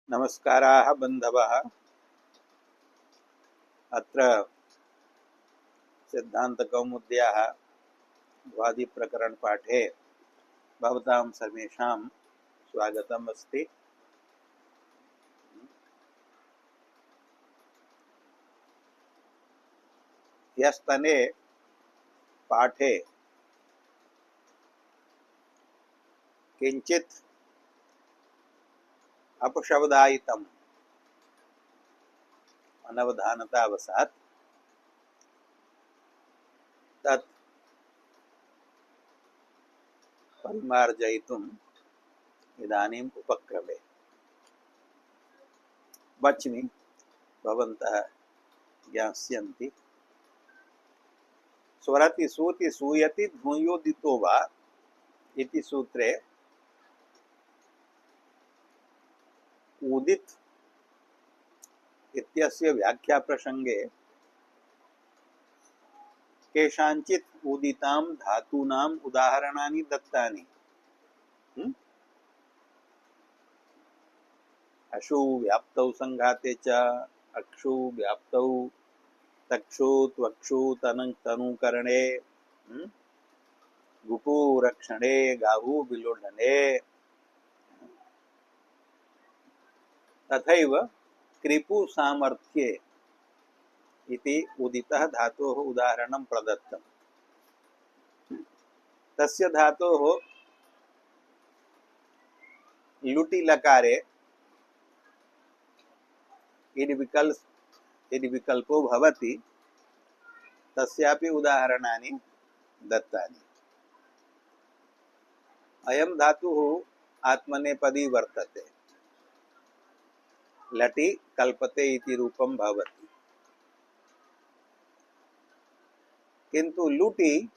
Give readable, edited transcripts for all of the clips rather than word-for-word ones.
नमस्काराः बन्धवः। अत्र सिद्धान्तकौमुद्याः द्वादिप्रकरणपाठे भवतां सर्वेषां स्वागतम् अस्ति। ह्यस्तने पाठे किञ्चित् अपशब्दायितम् अनवधानतावशात् तत् परिमार्जयितुम् इदानीम् उपक्रमे वच्मि, भवन्तः ज्ञास्यन्ति। स्वरति सूति सूयति धूयोदितो वा इति सूत्रे उदित इत्यस्य व्याख्या प्रसंगे केषाञ्चित् उदितां धातूनाम् उदाहरणानि दत्तानि। अशु व्याप्तौ संघाते च अक्षु व्याप्तौ तक्षु त्वक्षु तनुकरणे गुपु रक्षणे गाहु विलोढने तथैव कृपु सामर्थ्ये इति उदितः धातोः उदाहरणं प्रदत्तम्। तस्य धातोः लुटि लकारे यदि विकल्पो भवति तस्यापि उदाहरणानि दत्तानि। अयं धातुः आत्मनेपदी वर्तते। लटि कल्पते इति रूपं भवति, किन्तु लुटि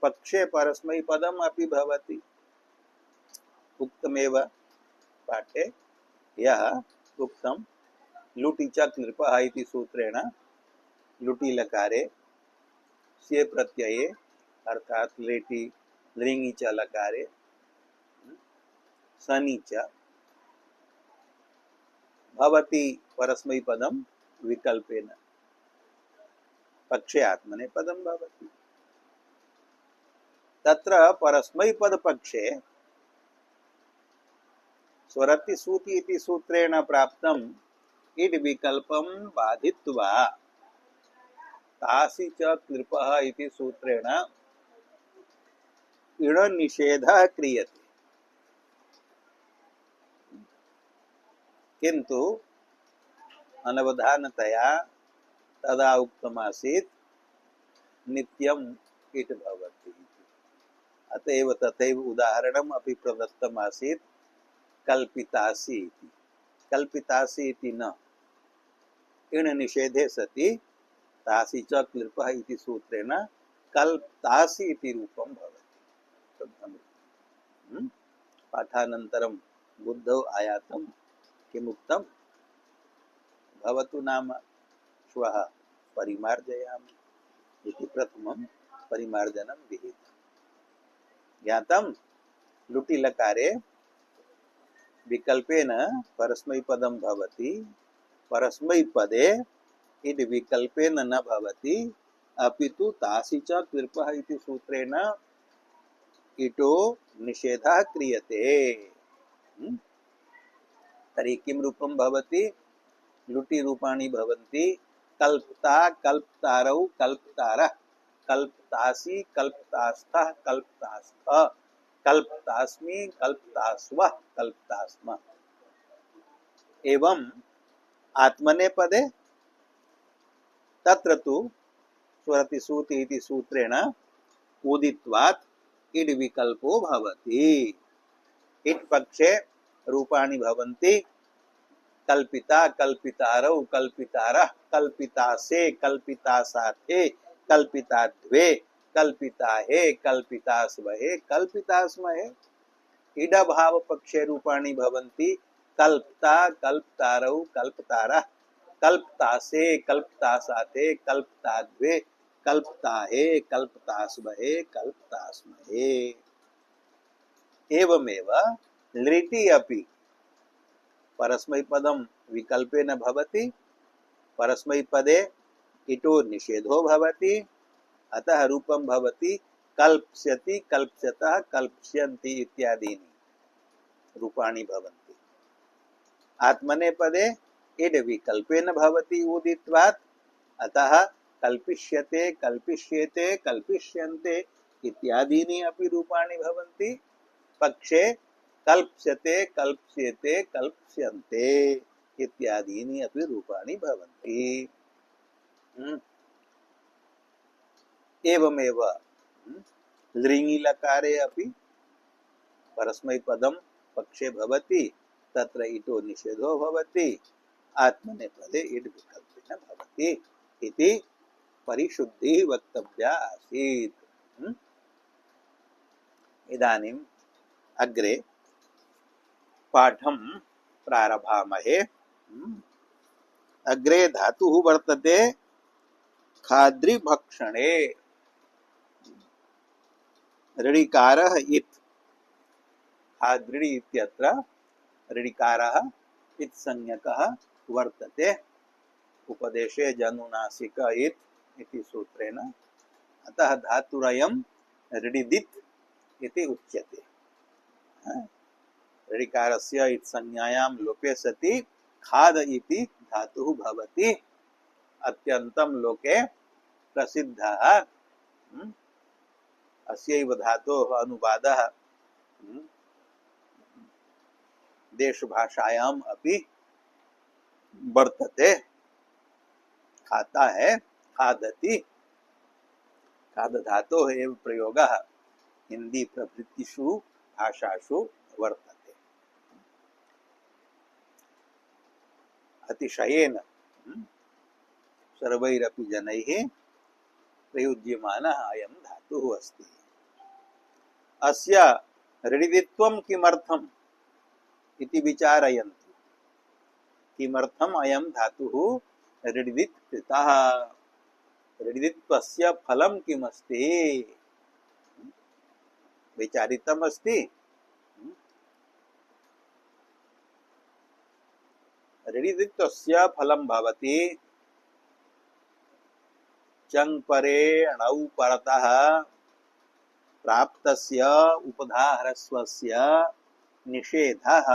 पक्षे परस्मैपदम् अपि भवति। उक्तमेव पाठे यः उक्तं लुटि च क्लिपः इति सूत्रेण लुटि लकारे स्ये प्रत्यये अर्थात लेटि लिङि च लकारे सनि च भवति परस्मैपदं विकल्पेन पक्षे आत्मनेपदं भवति। तत्र परस्मैपद पक्षे स्वरति सूति इति सूत्रेण प्राप्तम् इड् विकल्पं बाधित्वा तासि च क्लिपः इति सूत्रेण इड निषेधः क्रियते। किन्तु अनवधानतया तदा उक्तमासीत् नित्यम् इट् भवति। अतएव तथैव उदाहरणम् अपि प्रदत्तमासीत् कल्पितासि इति। कल्पितासि इति न, इण निषेधे सति तासि च क्लिपः इति सूत्रेण कल्पतासि इति रूपं भवति। पाठानन्तरं बुद्धौ आयातं किमुक्तं भवतु नाम श्वः परिमार्जयामि इति प्रथमं परिमार्जनं विहितं। ज्ञातं लुटि लकारे विकल्पेन परस्मैपदं भवति, परस्मैपदे इड् विकल्पेन न भवति, अपितु तासि च क्लिपः इति सूत्रेण इटो निषेधः क्रियते। तर्हि किं रूपं भवति? लुटि रूपाणि भवन्ति कल्पता कल्पतारौ कल्पतारः कल्पतासि कल्पतास्थः कल्पतास्थः कल्पतास्मि कल्पतास्वः कल्पतास्म। एवं आत्मनेपदे तत्र तु स्वरति सूति इति सूत्रेण उदित्वात् इड् विकल्पो भवति। इट् पक्षे रूपाणि भवन्ति कल्पिता कल्पितारौ कल्पितारः कल्पितासे कल्पितासाथे कल्पिताद्वे कल्पिताहे कल्पितास्महे कल्पितास्महे। इडभाव पक्षे रूपाणि भवन्ति कल्पता कल्पतारौ कल्पतारः कल्पतासे कल्पतासाथे कल्पताद्वे कल्पताहे कल्पतास्महे कल्पतास्महे। एवमेव लृटि अपि परस्मैपदं विकल्पेन भवति, परस्मैपदे इटो निषेधो भवति, अतः रूपं भवति कल्प्स्यति, कल्प्स्यतः, कल्प्स्यन्ति इत्यादीनि रूपाणि भवन्ति। आत्मनेपदे इड् विकल्पेन भवति उदित्वात्, अतः कल्पिष्यते, कल्पिष्येते, कल्पिष्यन्ते इत्यादीनि अपि रूपाणि भवन्ति। पक्षे कल्प्स्यते, कल्प्स्येते, कल्प्स्यन्ते इत्यादीनि अपि रूपाणि भवन्ति। एवमेव लृङि लकारे अपि परस्मैपदं पक्षे भवति, तत्र इटो निषेधो भवति, आत्मनेपदे इड् विकल्पेन भवति इति परिशुद्धिः वक्तव्या आसीत्। इदानीम् अग्रे पाठं प्रारभामहे। अग्रे धातुः वर्तते खाद्रिभक्षणे। ऋडिकारः इत्, खाद्रि इत्यत्र ऋडिकारः इत् संज्ञकः वर्तते। उपदेशे जनुनासिक इत् इति सूत्रेण, अतः धातुरयं ऋडिदित् इति उच्यते। ऋडिकारस्य इत् संज्ञायां लोपे सति खाद इति धातुः भवति। अत्यन्तं लोके प्रसिद्धः अस्यैव धातोः अनुवादः देशभाषायाम् अपि वर्तते। खाता है, खादति, खाद धातोः एव प्रयोगः हिंदी प्रभृतिषु भाषासु वर्तते। अतिशयेन सर्वैरपि जनैः प्रयुज्यमानः अयं धातुः अस्ति। अस्य ऋडिदित्वं किमर्थम् इति विचारयन्तु। किमर्थम् अयं धातुः ऋडिदित् कृतः, ऋडिदित्वस्य फलं किमस्ति विचारितम् अस्ति। ऋडिदित्वस्य फलं भवति चङ् परे णौ परतः प्राप्तस्य उपधाह्रस्वस्य निषेधः।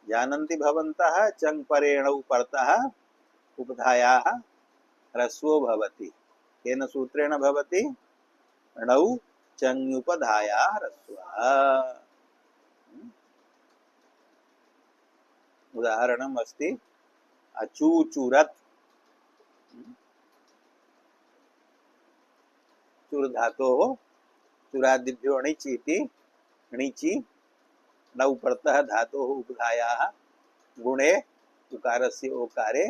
जानन्ति भवन्तः चङ् परेणौ परतः उपधायाः ह्रस्वो भवति। केन सूत्रेण भवति? णौ चङ्युपधायाः ह्रस्वः। उदाहरणम् अस्ति अचूचुरत्। चुर धातोः चुरादिभ्यो णिच् इति णिचि नौ परतः धातोः उपधायाः गुणे उकारस्य ओकारे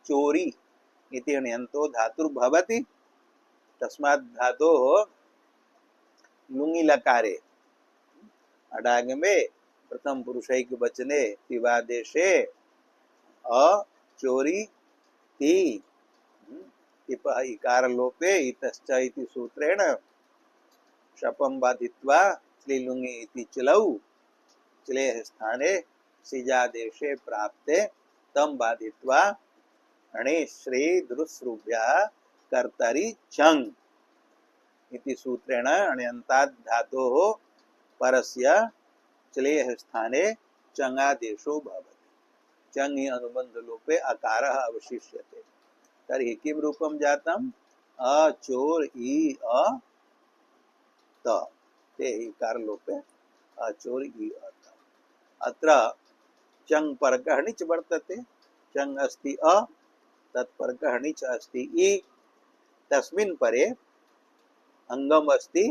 चोरी इति ण्यन्तो धातुर्भवति। तस्मात् धातोः लुङि लकारे अडागमे प्रथम पुरुषैकवचने तिवादेशे अ चोरी ति इपः इकार लोपे इतश्च इति सूत्रेण शपं बाधित्वा स्त्रीलुङि इति चलौ चलेः स्थाने सिजादेशे प्राप्ते तं बाधित्वा अणे श्री दृश्रुभ्यः कर्तरि चङ् इति सूत्रेण अण्यन्ताद् धातोः परस्य चलेः स्थाने चङादेशो भवति। चङि अनुबंध लोपे अकारः अवशिष्यते। तर्हि किं रूपं जातम्? अचोर इ अ त ते इकार लोपे अचोर इ अ त। अत्र चङ् परकः णिच् वर्तते। चङ् अस्ति अ, तत्परकः णिच् अस्ति इ। तस्मिन् परे अंगम अस्ति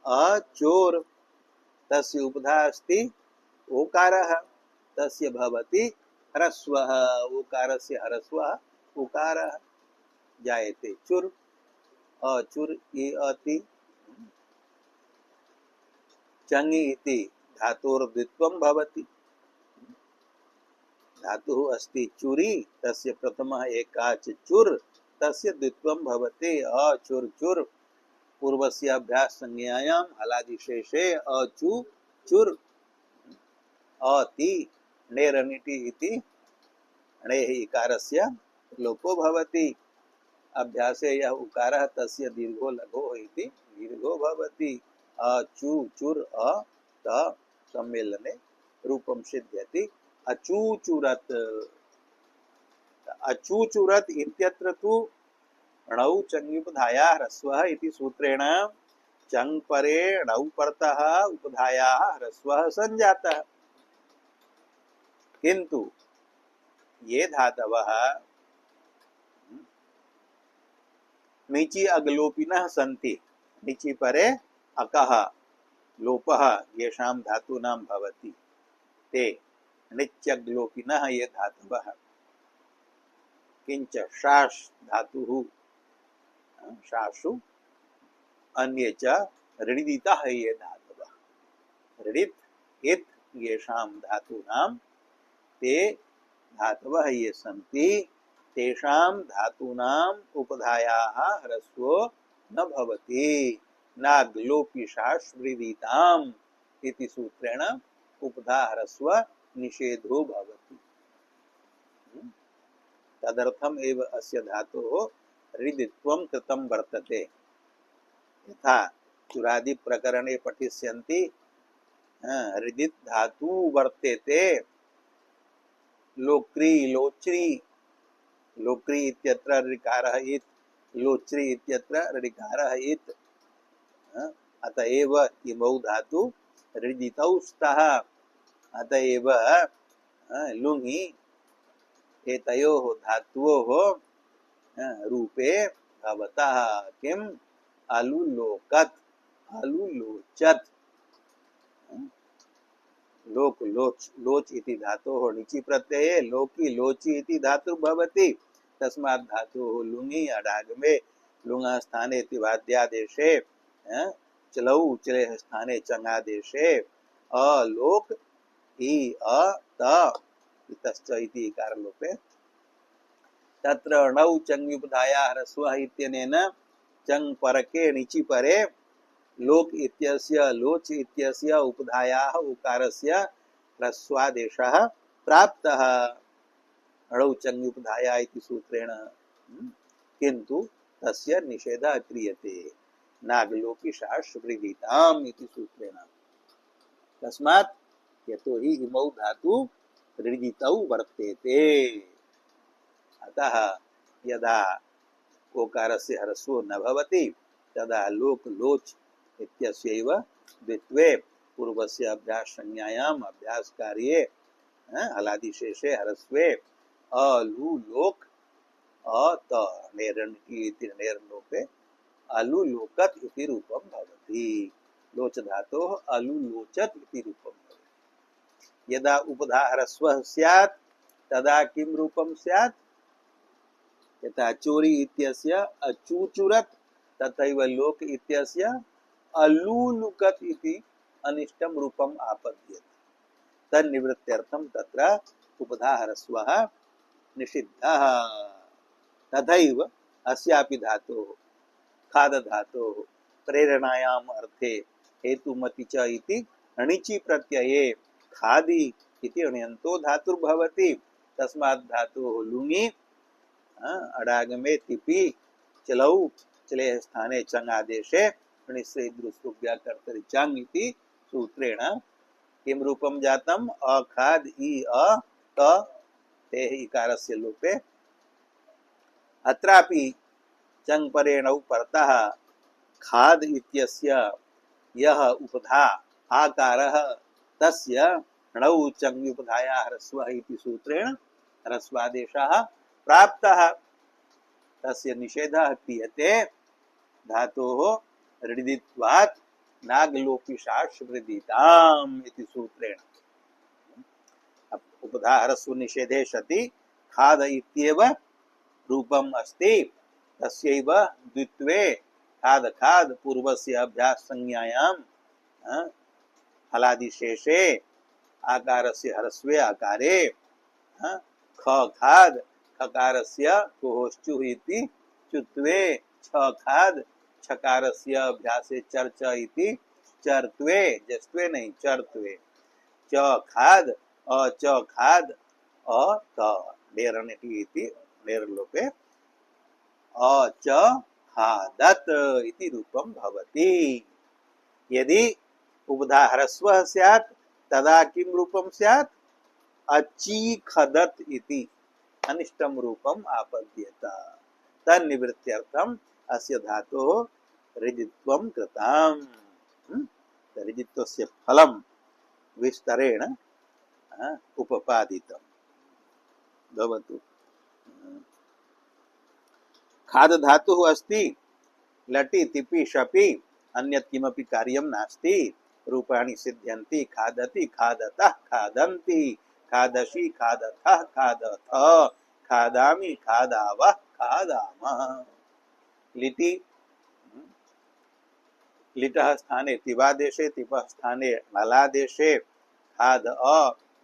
अचोर, तस्य उपधा अस्ति ओकारः, तस्य भवति ह्रस्वः। ओकारस्य ह्रस्वः उकारः जायते चुर। अचुर इ अति। चङि इति धातोर्द्वित्वं भवति। धातुः अस्ति चुरी, तस्य प्रथमः एकाच चुर, तस्य द्वित्वं भवति अचुर चुर। पूर्वस्य अभ्यास संज्ञायां हलादिशेषे अचु चुर अति नेरनिति इति णेः इकारस्य लोपो भवति। अभ्यासे यः उकारः तस्य दीर्घो लघो इति दीर्घो भवति। अचु चुर अ त सम्मेलने रूपं सिद्ध्यति अचूचुरत्। अचूचुरत् इत्यत्र तु णौ चङ्युपधायाः ह्रस्वः इति सूत्रेण चङ् परे णौ परतः उपधायाः ह्रस्वः सञ्जातः। किन्तु ये धातवः णिचि अग्लोपिनः सन्ति, णिचि परे अकः लोपः येषां धातूनां भवति, ते णिच्यग्लोपिनः ये धातवः। किंच शाश् धातुः शाशु अन्ये च ऋडितः ये धातवः। ऋडित इत येषां धातूनां ते धातवः ये सन्ति तेषां धातूनाम् उपधायाः ह्रस्वो न भवति। नाग्लोपिशाश्वृदीताम् इति सूत्रेण उपधा ह्रस्व निषेधो भवति। तदर्थम एव अस्य धातोः ऋदित्वं कृतं वर्तते। यथा चुरादि प्रकरणे पठिष्यन्ति ऋदित् धातु वर्तेते लोक्री लोच्री। लोक्री इत्यत्र ऋकारः इत्, लोच्री इत्यत्र ऋकारः इत्। अतएव इमौ धातु ऋदितौ स्तः। अतएव लुङि एतयोः धातुओः रूपे भवतः किम् अलुलोकत् अलुलोचत्। लोक लोच लोच इति धातोः णिचि प्रत्यये लोकी लोचि इति धातुर्भवति। तस्मात् धातोः लुङि अडागमे लुङस्थाने तिवाद्यादेशे चलौ चलेः स्थाने चङादेशे अलोक इ अ त इतश्च इति इकारलोपे तत्र णौ चङ्युपधायाः ह्रस्वः इत्यनेन चङ् परके णिचि परे लोक इत्यस्य लोच इत्यस्य उपधायाः उकारस्य ह्रस्वादेशः प्राप्तः णौ चङ्युपधाया इति सूत्रेण। किन्तु तस्य निषेधः क्रियते नागलोपिशाश्वृदीताम् इति सूत्रेण। तस्मात् यतोहि इमौ धातु ऋदितौ वर्तेते। अतः यदा ओकारस्य ह्रस्वो न भवति तदा लोक लोच इत्यस्यैव द्वित्वे पूर्वस्य अभ्यास संज्ञायाम् अभ्यास कार्ये हलादिशेषे ह्रस्वे अलु लोक अत नेरण्टि इति नेरलोपे अलुलोकत् इति रूपं भवति। लोच धातोः अलुलोचत् इति रूपं भवति। यदा उपधा ह्रस्वः स्यात् तदा किं रूपं स्यात्? यथा चोरी इत्यस्य अचूचुरत् तथैव लोक इत्यस्य अलूलुकत् इति अनिष्टं रूपम् आपद्यते। तन्निवृत्त्यर्थं तत्र उपधा ह्रस्वः निषिद्धः। तथैव अस्यापि धातोः खाद धातोः प्रेरणायाम् अर्थे हेतुमति च इति णिचि प्रत्यये खादि इति ण्यन्तो धातुर्भवति। तस्मात् धातोः लुङि अडागमे तिपि चलौ चलेः स्थाने चङ् आदेशे णिस्सैद्रुसुव्याकर्तरि चङ् इति सूत्रेण किं रूपं जातम्? अखाद इ अ त तेः इकारस्य लोपे। अत्रापि चङ् परेणौ परतः खाद इत्यस्य यः उपधा आकारः तस्य णौ चङ्युपधायाः ह्रस्वः इति सूत्रेण ह्रस्वादेशः प्राप्तः। तस्य निषेधः क्रियते धातोः ऋदित्वात् नागलोपिशाश्वृदीताम् इति सूत्रेण। उपधा ह्रस्व निषेधे सति खाद इत्येव रूपम् अस्ति। तस्यैव द्वित्वे खाद खाद पूर्वस्य अभ्यास संज्ञायाम् हलादिशेषे आकारस्य ह्रस्वे आकारे ख खाद खकारस्य कोश्चुः इति चुत्वे छ खाद छकारस्य अभ्यासे चर्च इति चर्त्वे जस्त्वे नहीं चर्त्वे च खाद अ च खाद अ त डेरनिटी इति डेरलोपे अ च खादत इति रूपं भवति। यदि उपधा ह्रस्वः स्यात् तदा किं रूपं स्यात् अचीखदत इति अनिष्टं रूपम् आपद्येत। तन्निवृत्त्यर्थम् अस्य धातोः ऋजित्वं कृतम्। ऋजित्वस्य फलं विस्तरेण उपपादितं भवतु। खाद धातुः अस्ति लटि तिपि शपि अन्यत् किमपि कार्यं नास्ति। रूपाणि सिद्ध्यन्ति खादति खादतः खादन्ति खादसि खादथः खादथ खादामि खादावः खादामः। लिटि लिटः स्थाने तिवादेशे तिपः स्थाने ललादेशे खाद अ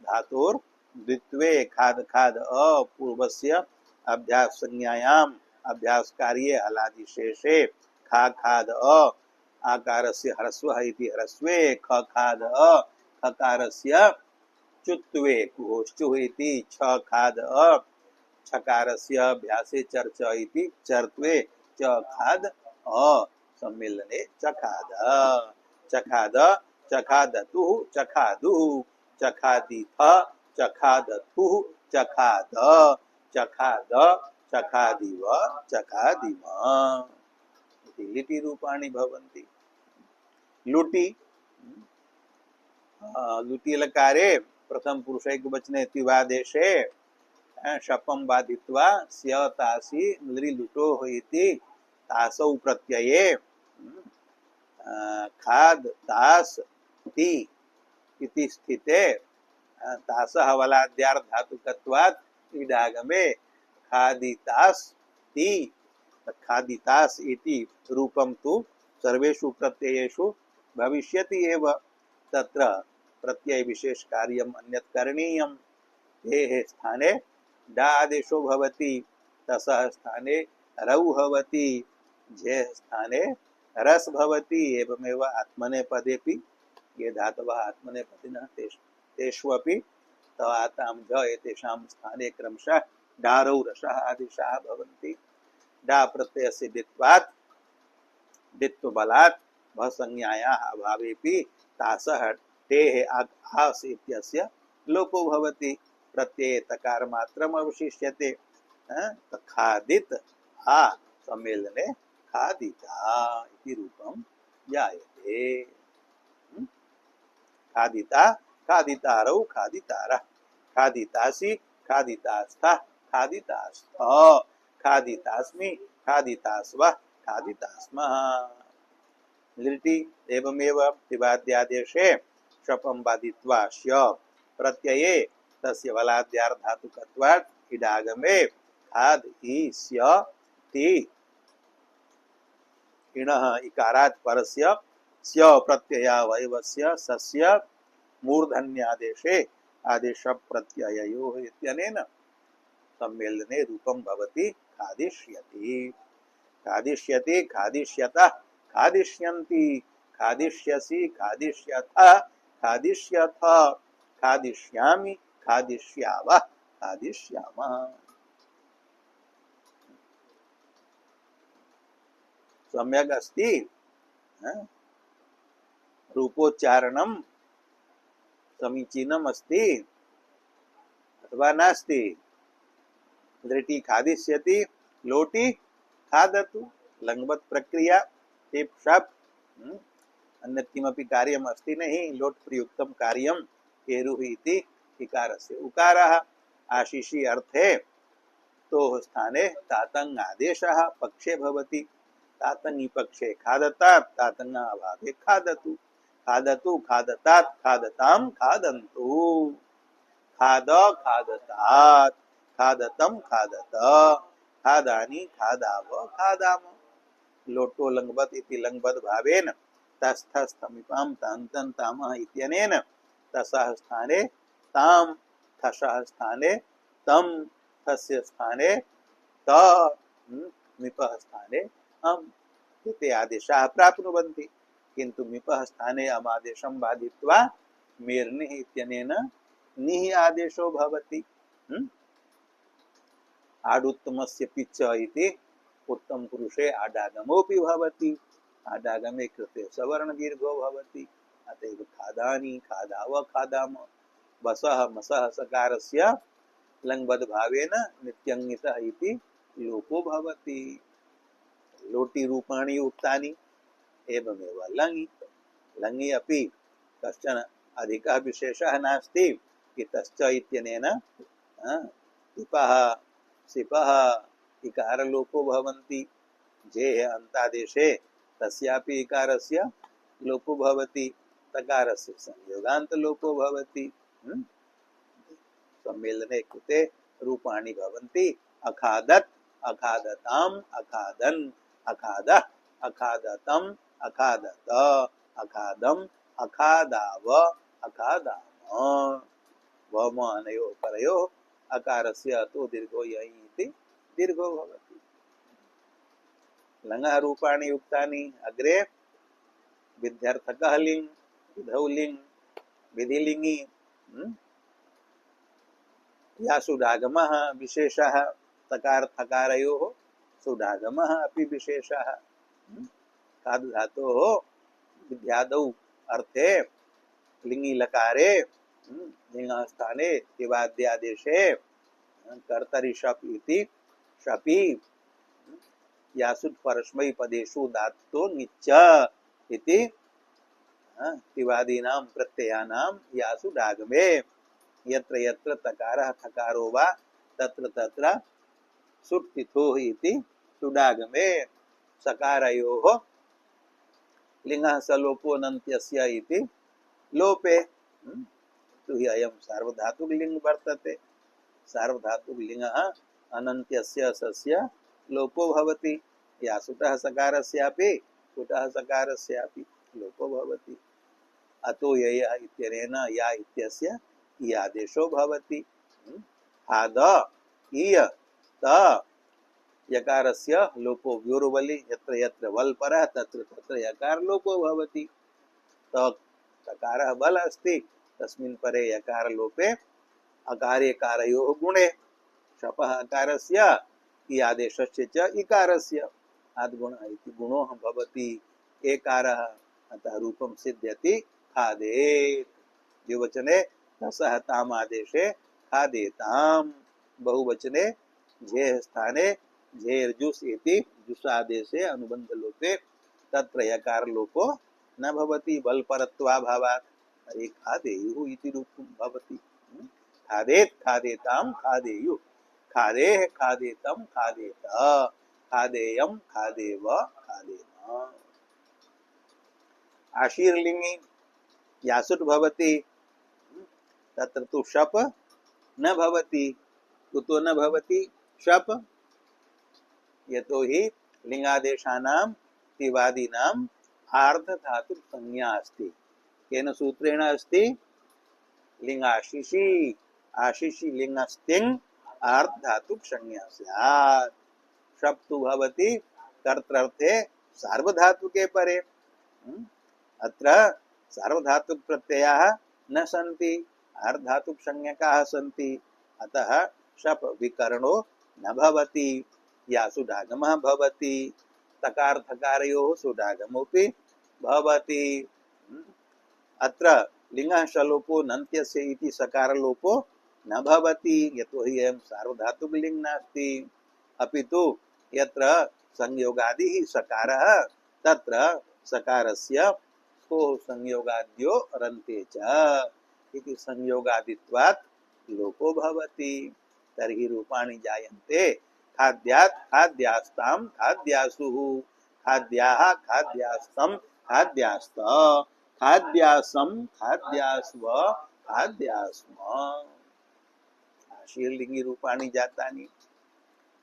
धातोर द्वित्वे खाद खाद अ पूर्वस्य अभ्यास संज्ञायाम अभ्यास कार्ये हलादिशेषे खा खाद अ आकारस्य ह्रस्वः इति ह्रस्वे ख खाद अ खकारस्य चुत्वे कुहोश्चुः इति छ खाद अ छकारस्य अभ्यासे चर्च इति चर्त्वे च खाद अ सम्मेलने चखाद चखाद चखादतुः चखादुः चखादिथ चखादथुः चखाद चखाद चखादिव चखादिम इति लिटि रूपाणि भवन्ति। लुटि लुटि लकारे प्रथम पुरुष एकवचने तिवादेशे शपं बाधित्वा स्य तासि लृ लुटो इति तासौ प्रत्यये खाद तास ति इति स्थिते तासः वलाद्यार्थ धातुकत्वात् ईडागमे खादितास ति खादितास इति रूपं तु सर्वेषु प्रत्ययेषु भविष्यति एव। तत्र प्रत्यय विशेष कार्यम् अन्यत् करणीयम्। धेः स्थाने डा आदेशो भवति तसः स्थाने रौ भवति झेः स्थाने रस भवति। एवमेव आत्मनेपदेपि ये धातवः आत्मनेपदिनः तेष्वपि तवातां झ एतेषां स्थाने क्रमशः डारौ रसः आदेशाः भवन्ति। डा प्रत्ययस्य डित्वात् डित्वबलात् भसंज्ञायाः अभावेपि तासः टेः आघास इत्यस्य लोपो भवति। प्रत्यये तकार मात्रम् अवशिष्यते। खादित आ सम्मेलने खादिता इति रूपं जायते। खादिता खादितारौ खादितारः खादितासि खादितास्थः खादितास्थ खादितास्मि खादितास्वः खादितास्मः। लिटि एवमेव तिवाद्यादेशे शपं बाधित्वा स्य प्रत्यये तस्य वलाद्यार्थ धातुकत्वात् इडागमे खाद हि स्य ति इणः इकारात् परस्य स्य प्रत्ययावयवस्य सस्य मूर्धन्यादेशे आदेश प्रत्यययोः इत्यनेन सम्मेलने रूपं भवति खादिष्यति खादिष्यति खादिष्यतः खादिष्यन्ति खादिष्यसि खादिष्यथ खादिष्यथ खादिष्यामि खादिष्यावः खादिष्यामः। सम्यक् अस्ति रूपोच्चारणं समीचीनम् अस्ति अथवा नास्ति। लिटि खादिष्यति लोटि खादतु लङ्बत् प्रक्रिया टिप शप अन्यत् किमपि कार्यम् अस्ति नहि। लोट प्रयुक्तं कार्यं केरुः इति इकारस्य उकारः। आशिषि अर्थे तोः स्थाने तातङ् आदेशः पक्षे भवति। तातङ् पक्षे खादता तातङ् अभावे खादतु खादतु खादतात् खादतां खादन्तु खाद खादतात् खादतं खादत खादानि खादाव खादाम। लोटो लङ्बत् इति लङ्बद् भावेन तस्थस्थमिपां तान्तं तामः इत्यनेन तसः स्थाने तां थसः स्थाने तं थस्य स्थाने त मिपः स्थाने अम् इति आदेशाः प्राप्नुवन्ति। किन्तु मिपः स्थाने अमादेशं बाधित्वा मेर्निः इत्यनेन निः आदेशो भवति। आडुत्तमस्य पिच्च इति उत्तम पुरुषे आडागमोऽपि भवति। आडागमे कृते सवर्ण दीर्घो भवति। अतएव खादानि खादाव खादाम वसः मसः सकारस्य लङ्बद् भावेन नित्यङ्गितः इति लोपो भवति। लोटि रूपाणि उक्तानि एवमेव लङि। लङि अपि कश्चन अधिकः विशेषः नास्ति कि तश्च इत्यनेन इपः सिपः इकारलोपो भवन्ति। जेः अन्तादेशे तस्यापि इकारस्य लोपो भवति। तकारस्य संयोगान्तलोपो भवति। सम्मेलने कृते रूपाणि भवन्ति। अखादत् अखादताम् अखादन् अखादः अखादतम् अखादत अखादम् अखादाव अखादाम। वम अनयोः परयोः अकारस्य अतो दीर्घो य इति दीर्घो भवति। लङः रूपाणि युक्तानि अग्रे विध्यर्थकः लिङ् विधौ लिङ् विधिलिङ्गि या सुडागमः विशेषः तकार थकारयोः सुडागमः अपि विशेषः। खाद् धातोः विध्यादौ अर्थे लिङि लकारे लिङः स्थाने तिवाद्यादेशे कर्तरि शप् इति शपि यासु परस्मै पदेषु धातो निच्च इति तिवादीनां प्रत्ययानां यासु डागमे यत्र यत्र तकारः थकारो वा तत्र तत्र सुट्तिथोः इति सुडागमे सकारयोः लिङः सलोपो नन्त्यस्य इति लोपे। तो हि अयं सार्वधातुक लिङ् वर्तते। सार्वधातुक लिङः अनन्त्यस्य सस्य लोपो भवति। या सुटः सकारस्यापि कुटः सकारस्यापि लोपो भवति। अतो ययः इत्यनेन या इत्यस्य इ आदेशो भवति। हाद इय त यकारस्य लोपो व्योर्वलि यत्र यत्र वल् परः तत्र तत्र यकार लोपो भवति। तकारः बल अस्ति तस्मिन् परे यकार लोपे अकार्यकारयोः गुणे शपः अकारस्य इ आदेशस्य च इकारस्य आद्गुणः इति गुणो भवति एकारः। अतः रूपं सिद्ध्यति खादेत्। द्विवचने तसः ताम् आदेशे खादेताम्। बहुवचने झेः स्थाने झेर्जुस् इति जुसादेशे अनुबन्ध लोपे तत्र यकार लोपो न भवति बलपरत्वाभावात्। अरे खादेयुः इति रूपं भवति। खादेत् खादेताम् खादेयुः खादेः खादेतम् खादेत खादेयम् खादेव खादेम। आशीर्लिङ्गि यासुट् भवति तत्र तु शप न भवति। कुतो न भवति शप? यतो हि लिङ्गादेशानां तिवादीनाम् आर्धधातुक संज्ञा अस्ति। केन सूत्रेण अस्ति? लिङ्गाशिषि आशिषि लिङ्गस्तिङ् आर्धधातुक संज्ञा स्यात्। शप तु भवति कर्तृर्थे सार्वधातुके परे। अत्र सार्वधातुक प्रत्ययाः न सन्ति आर्धधातुक संज्ञकाः सन्ति। अतः शप विकरणो न भवति। या सुडागमः भवति तकार थकारयोः सुडागमोऽपि भवति। अत्र लिङः शलोपो नन्त्यस्य इति सकारलोपो न भवति यतो हि अयं सार्वधातुक लिङ् नास्ति। अपितु यत्र संयोगादिः सकारः तत्र सकारस्य को संयोगाद्यो रन्ते च इति संयोगादित्वात् लोपो भवति। तर्हि रूपाणि जायन्ते खाद्यात् खाद्यास्तां खाद्यासुः खाद्याः खाद्यास्तं खाद्यास्त खाद्यासं खाद्यास्व खाद्यास्म। शीर्लिङ्गि रूपाणि जातानि।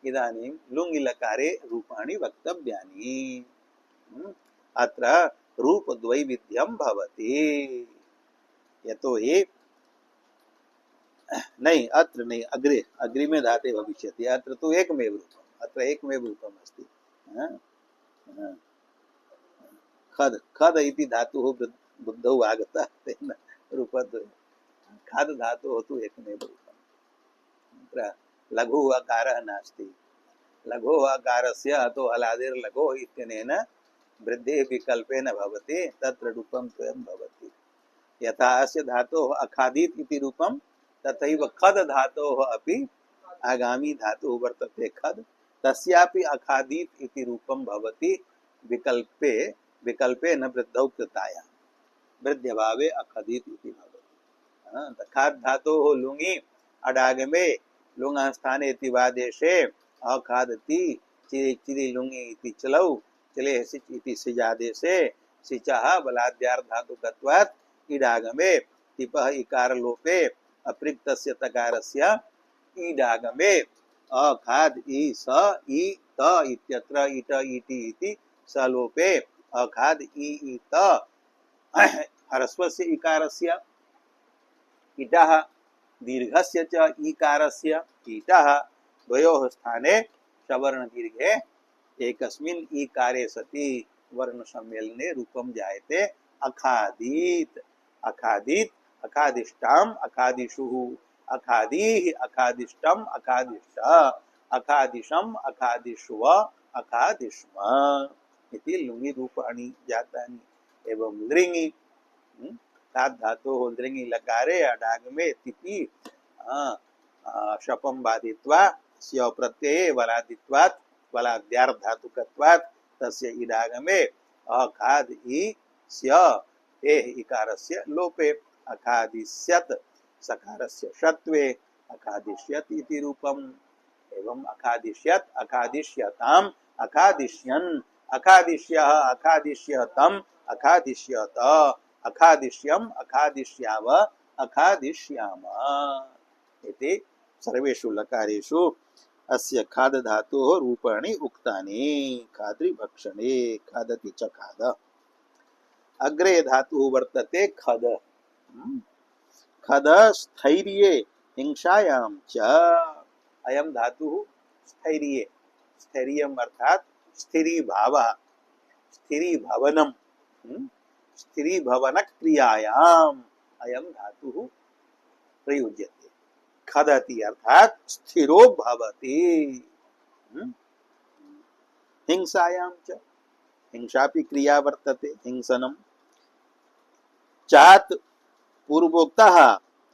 इदानीं लुङि लकारे रूपाणि वक्तव्यानि। अत्र रूपद्वैविध्यं भवति। यतो हि नहीं अत्र नहीं अग्रे अग्रिमे धाते भविष्यति। अत्र तु एकमेव रूपम्। अत्र एकमेव रूपम् अस्ति। खद खद इति धातुः बुद्धौ आगतः तेन रूपद्वयम् खाद धातोः तु एकमेव रूपम् अत्र लघु अकारः नास्ति लघो अकारस्य अतो हलादिर्लघो इत्यनेन वृद्धिः विकल्पेन भवति तत्र रूपं स्वयं भवति यथा अस्य धातोः अखादीत् इति रूपं तथैव खद धातोः अपि आगामी धातुः वर्तते खद तस्यापि अखादीत् इति रूपं भवति विकल्पे विकल्पेन वृद्धौ कृतायां वृद्ध्यभावे अखादीत् इति भवति खाद धातोः लुङि अडागमे लुङस्थाने इति वादेशे अखादति चिरि लुङि इति चलौ चले सिच इति सिजादेशे सिचः बलाद्यार्धातुकत्वात् ईडागमे तिपः इकार लोपे अप्रिक्तस्य तकारस्य ईडागमे अखाद इ स इ त इत्यत्र इट इति इति सलोपे अखाद इ त ह्रस्वस्य इकारस्य इटः दीर्घस्य च ईकारस्य ईटः द्वयोः स्थाने सवर्ण दीर्घे एकस्मिन् ईकारे सति वर्ण सम्मेलने रूपं जायते अखादीत् अखादीत् अखादिष्टाम अखादिषुः अखादीः अखादिष्टम अखादिष्ट अखादिशम अखादिष्व अखादिष्म इति लुङि रूपाणि जातानि एवं लृङि खाद धातोः लृङि लकारे अडागमे तिपि शपं बाधित्वा स्यो प्रत्यये वलादित्वात् वलाद्यार्धातुकत्वात् तस्य इडागमे अखाद इ स्य एः इकारस्य लोपे अखादिष्यत् सकारस्य षत्वे अखादिष्यत् इति रूपम् एवं अखादिष्यत् अखादिष्यताम् अखादिष्यन् अखादिष्यः अखादिष्यतम् अखादिष्यत अखादिष्यम् अखादिष्याव अखादिष्याम इति सर्वेषु लकारेषु अस्य खाद धातोः रूपाणि उक्तानि खाद्रिभक्षणे खादति च खाद अग्रे धातुः वर्तते खद खद स्थैर्ये हिंसायां च अयं धातुः स्थैर्ये स्थैर्यम् अर्थात् स्थिरीभावः स्थिरीभवनं स्थिरीभवनक्रियायाम् अयं धातुः प्रयुज्यते खदति अर्थात् स्थिरो भवति हिंसायां च हिंसापि क्रिया वर्तते हिंसनं चात् पूर्वोक्तः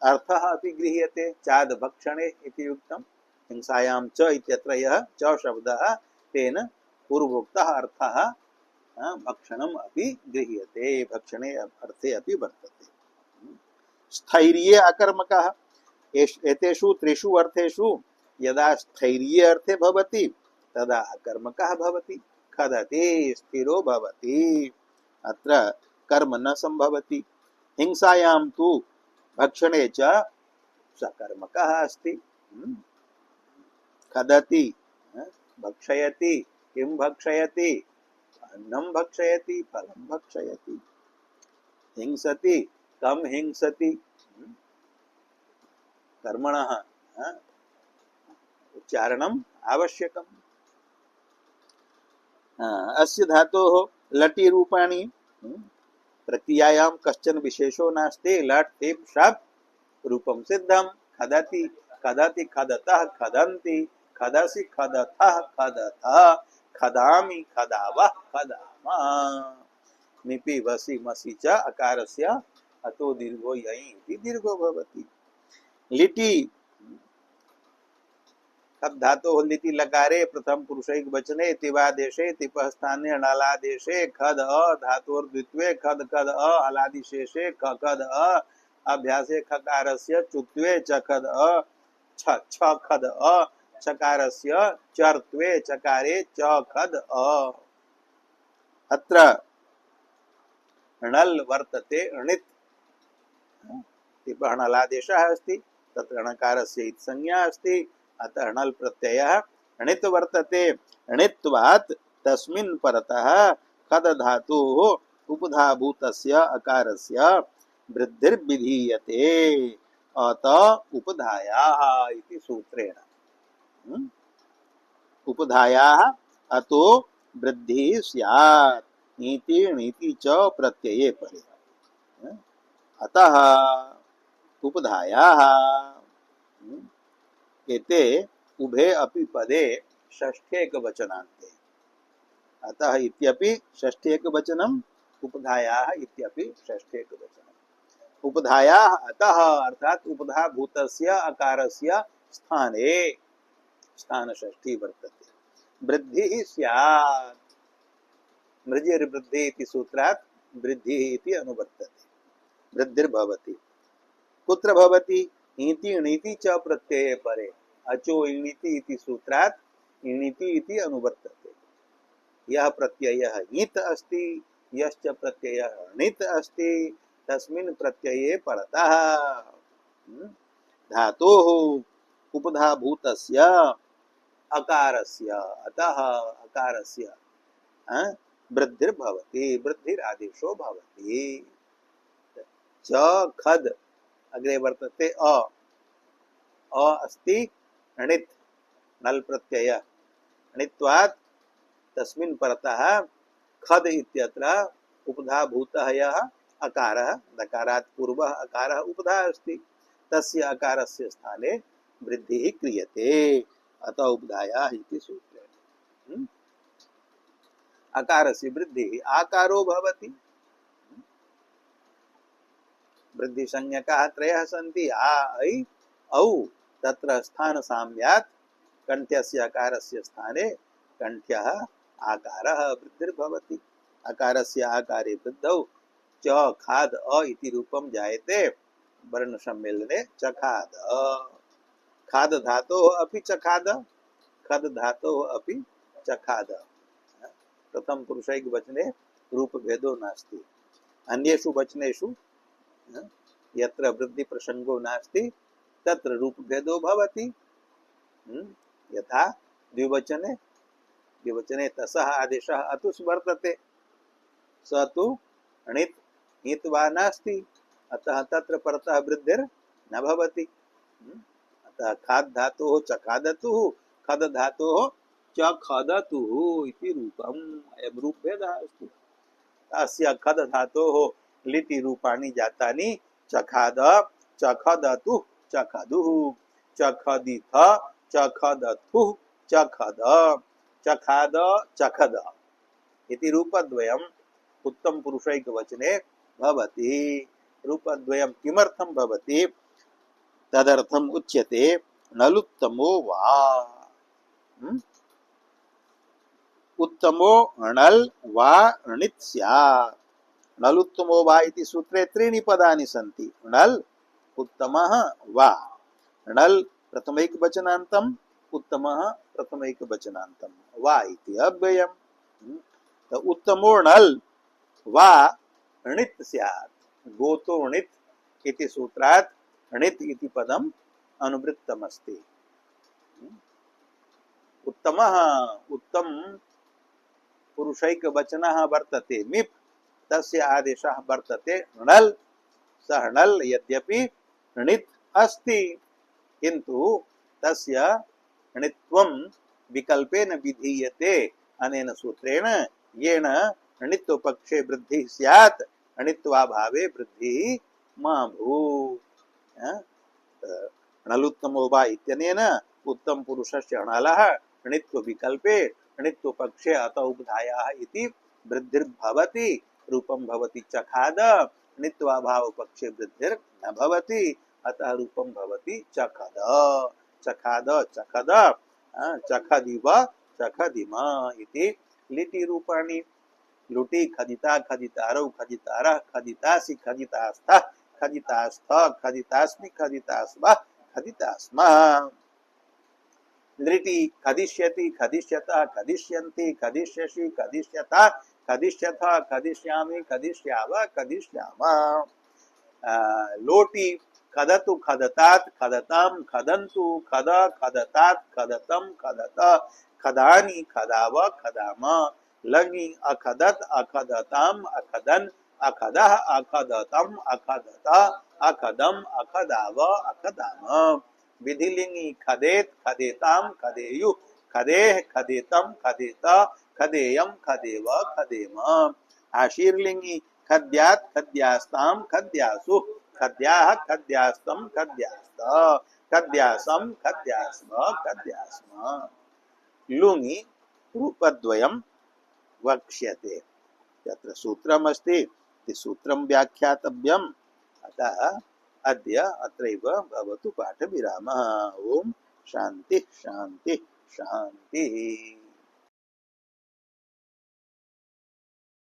अर्थः अपि गृह्यते चाद् भक्षणे इति उक्तं हिंसायां च इत्यत्र यः च शब्दः तेन पूर्वोक्तः अर्थः भक्षणम् अपि गृह्यते भक्षणे अर्थे अपि वर्तते स्थैर्ये अकर्मकः एतेषु त्रिषु अर्थेषु यदा स्थैर्ये अर्थे भवति तदा अकर्मकः भवति खदति स्थिरो भवति अत्र कर्म न संभवति हिंसायां तु भक्षणे च सकर्मकः अस्ति खदति भक्षयति किं भक्षयति अन्नं भक्षयति फलं भक्षयति हिंसति कम हिंसति कर्मणः उच्चारणम् आवश्यकम् अस्य धातोः लटि रूपाणि प्रक्रियायां कश्चन विशेषो नास्ति लट् टिप् शप् रूपं सिद्धं खदति खदति खदतः खदन्ति खदसि खदथः खदतः खदामि खदावः खदामः निपि वसि मसि च अकारस्य अतो दीर्घो ययि इति दीर्घो भवति लिटि खद धातोः लिटि लकारे प्रथम पुरुषैक वचने तिवादेशे तिपः स्थाने अणालादेशे खद अ धातोर्द्वित्वे खद खद अ हलादिशेषे ख खद अ अभ्यासे खकारस्य चुत्वे च खद अ छ छ खद अ चकारस्य चर्त्वे चकारे च खद अ अत्र णल् वर्तते णित् तिपः णलादेशः अस्ति तत्र णकारस्य इति संज्ञा अस्ति अतः णल् प्रत्ययः णित् वर्तते णित्वात् तस्मिन् परतः खद धातुः उपधाभूतस्य अकारस्य वृद्धिर्विधीयते अत उपधायाः इति सूत्रेण उपधायाः अतो वृद्धिः स्यात् नीति नीति च प्रत्यये परे अतः उपधायाः एते उभे अपि पदे षष्ठे एकवचनान्ते। अतः इत्यपि षष्ठे एकवचनम्, उपधायाः इत्यपि षष्ठे एकवचनम्। उपधायाः अतः अर्थात उपधा भूतस्य अकारस्य स्थाने, स्थान षष्ठी वर्तते। वृद्धिः स्यात्, मृजिर्वृद्धि इति सूत्रात् वृद्धिः इति अनुवर्तते। वृद्धिर्भवति कुत्र भवति? इति इणिति च प्रत्यये परे, अचो इणिति इति सूत्रात् इणिति इति अनुवर्तते। यह प्रत्ययः ईत् अस्ति, यश्च प्रत्ययः णित् अस्ति, तस्मिन् प्रत्यये परतः धातोः उपधाभूतस्य अकारस्य, अतः अकारस्य वृद्धिर्भवति, वृद्धिरादेशो भवति। च खद अग्रे वर्तते अ अस्ति णित्, नल प्रत्यय णित्वात् तस्मिन् परतः खद इत्यत्र उपधाभूतः यः अकारः, दकारात् पूर्वः अकारः उपधा अस्ति, तस्य अकारस्य स्थाने वृद्धिः क्रियते। अतः उपधायाः इति सूत्रेण अकारस्य वृद्धिः आकारो भवति। वृद्धि संज्ञकाः त्रयः सन्ति, आ ऐ औ, तत्र स्थान साम्यात् कंठ्यस्य अकारस्य स्थाने कंठ्यः आकारः वृद्धिर्भवति। अकारस्य आकारे वृद्धौ च खाद अ इति रूपं जायते, वर्ण सम्मेलने चखाद। खाद धातोः अपि चखाद, खद धातोः अपि चखाद। प्रथम पुरुषैक वचने रूप भेदो नास्ति, अन्येषु वचनेषु यत्र वृद्धि प्रसंगो नास्ति तत्र रूप भेदो भवति। यथा द्विवचने, द्विवचने तसः आदेशः अतुस् वर्तते, स तु णित् णित् वा नास्ति, अतः तत्र परतः वृद्धिर् न भवति। अतः खाद धातोः चखादतुः, खद धातोः चखदतुः इति रूपम्, अयं रूपभेदः अस्ति। अस्य खद धातोः लिटि रूपाणि जातानि चखाद, चखदतुः, चखदुः, चखदिथ, चखदथुः, चखद, चखाद, चखद इति रूपद्वयम् उत्तम पुरुषैक वचने भवति। रूपद्वयं किमर्थं भवति? तदर्थम् उच्यते नलुत्तमो वा। उत्तमो णल् वा णित् स्यात्। नलुत्तमो वा इति सूत्रे त्रीणि पदानि सन्ति, णल्, उत्तमः, वा। णल् प्रथमैकवचनान्तम्, उत्तमः प्रथमैकवचनान्तम्, वा इति अव्ययम्। तो उत्तमो णल् वा णित् स्यात्, गोतो णित् इति सूत्रात् णित् इति पदम् अनुवृत्तमस्ति। उत्तमः, उत्तम पुरुषैक वचनः वर्तते मिप्, तस्य आदेशः वर्तते णल्। सः णल् यद्यपि णित् अस्ति, किन्तु तस्य णित्वं विकल्पेन विधीयते अनेन सूत्रेण, येन णित्वपक्षे वृद्धिः स्यात्, णित्वाभावे वृद्धिः मा भूत्। णलुत्तमो वा इत्यनेन उत्तम पुरुषस्य णलः णित्व विकल्पे णित्व पक्षे अत उपधायाः इति वृद्धिर्भवति। रूपं भवति चखाद, णित्वाभाव पक्षे वृद्धिर् न भवति, अतः रूपं भवति चखद। चखाद, चखद, चखदिव, चखदिम इति लिटि रूपाणि। लुटि खदिता, खदितारौ, खदितारः, खदितासि, खदितास्तः, खदितास्थ, खदितास्मि, खदितास्वः, खदितास्मः। लिटि खदिष्यति, खदिष्यतः, खदिष्यन्ति, खदिष्यसि, खदिष्यतः, खदिष्यथ, खदिष्यामि, खदिष्याव, खदिष्यामः। लोटि खदतु, खदतात्, खदतां, खदन्तु, खद, खदतात्, खदतं, खदत, खदानि, खदाव, खदाम। लङि अखदत, अखदताम्, अखदन्, अखदः, अखदतं, अखदत, अखदम्, अखदाव, अखदाम। विधिलिंगि खदेत, खदेताम, खदेयु, खदेह, खदेतम, खदेत, खदेयम, खदेव, खदेम। आशीर्लिंगि खद्यात् खद्यास्तां खद्यासु खद्याः खद्यास्तं खद्यास्त खद्यासं खद्यास्म खद्यास्म लुङि रूपद्वयं वक्ष्यते यत्र सूत्रमस्ति सूत्रं व्याख्यातव्यम् अतः अद्य अत्रैव भवतु पाठविरामः। ओम शांति शांति शांति।